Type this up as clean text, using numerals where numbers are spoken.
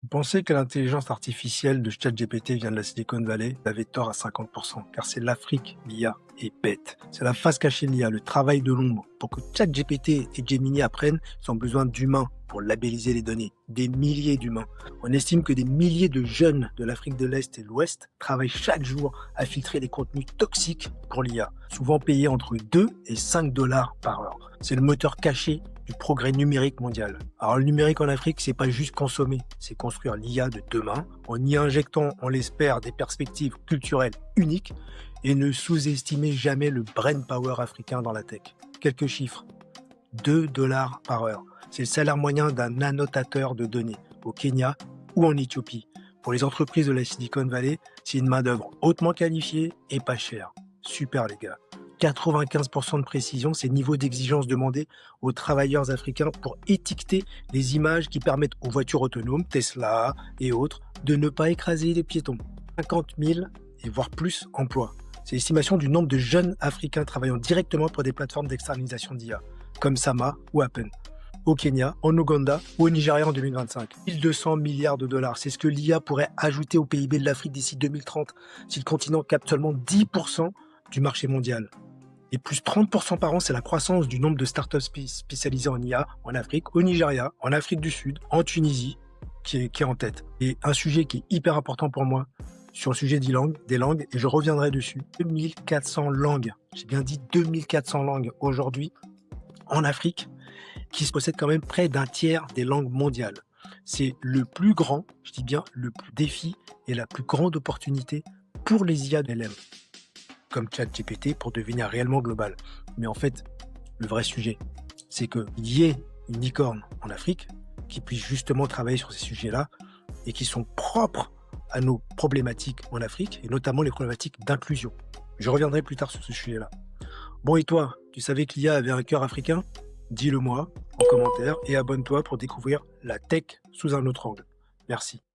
Vous pensez que l'intelligence artificielle de ChatGPT vient de la Silicon Valley? Vous avez tort à 50%, car c'est l'Afrique, l'IA est bête. C'est la face cachée de l'IA, le travail de l'ombre. Pour que ChatGPT et Gemini apprennent, ils ont besoin d'humains pour labelliser les données. Des milliers d'humains. On estime que des milliers de jeunes de l'Afrique de l'Est et de l'Ouest travaillent chaque jour à filtrer les contenus toxiques pour l'IA, souvent payés entre 2 et 5 dollars par heure. C'est le moteur caché du progrès numérique mondial. Alors le numérique en Afrique, c'est pas juste consommer, c'est construire l'IA de demain en y injectant, on l'espère, des perspectives culturelles uniques et ne sous-estimez jamais le brain power africain dans la tech. Quelques chiffres. 2 dollars par heure. C'est le salaire moyen d'un annotateur de données au Kenya ou en Éthiopie. Pour les entreprises de la Silicon Valley, c'est une main-d'œuvre hautement qualifiée et pas chère. Super les gars. 95% de précision, c'est le niveau d'exigence demandé aux travailleurs africains pour étiqueter les images qui permettent aux voitures autonomes, Tesla et autres, de ne pas écraser les piétons. 50 000 et voire plus emplois. C'est l'estimation du nombre de jeunes Africains travaillant directement pour des plateformes d'externalisation d'IA, comme Sama ou Appen, au Kenya, en Ouganda ou au Nigeria en 2025. 1200 milliards de dollars, c'est ce que l'IA pourrait ajouter au PIB de l'Afrique d'ici 2030 si le continent capte seulement 10% du marché mondial. Et plus 30% par an, c'est la croissance du nombre de startups spécialisées en IA en Afrique, au Nigeria, en Afrique du Sud, en Tunisie, qui est en tête. Et un sujet qui est hyper important pour moi, sur le sujet des langues, et je reviendrai dessus. 2400 langues, j'ai bien dit 2400 langues aujourd'hui en Afrique, qui possèdent quand même près d'un tiers des langues mondiales. C'est le plus grand, je dis bien le plus défi et la plus grande opportunité pour les IA d'LM, comme ChatGPT, pour devenir réellement global. Mais en fait, le vrai sujet, c'est qu'il y ait une licorne en Afrique qui puisse justement travailler sur ces sujets-là et qui sont propres à nos problématiques en Afrique, et notamment les problématiques d'inclusion. Je reviendrai plus tard sur ce sujet-là. Bon, et toi, tu savais que l'IA avait un cœur africain? Dis-le moi en commentaire et abonne-toi pour découvrir la tech sous un autre angle. Merci.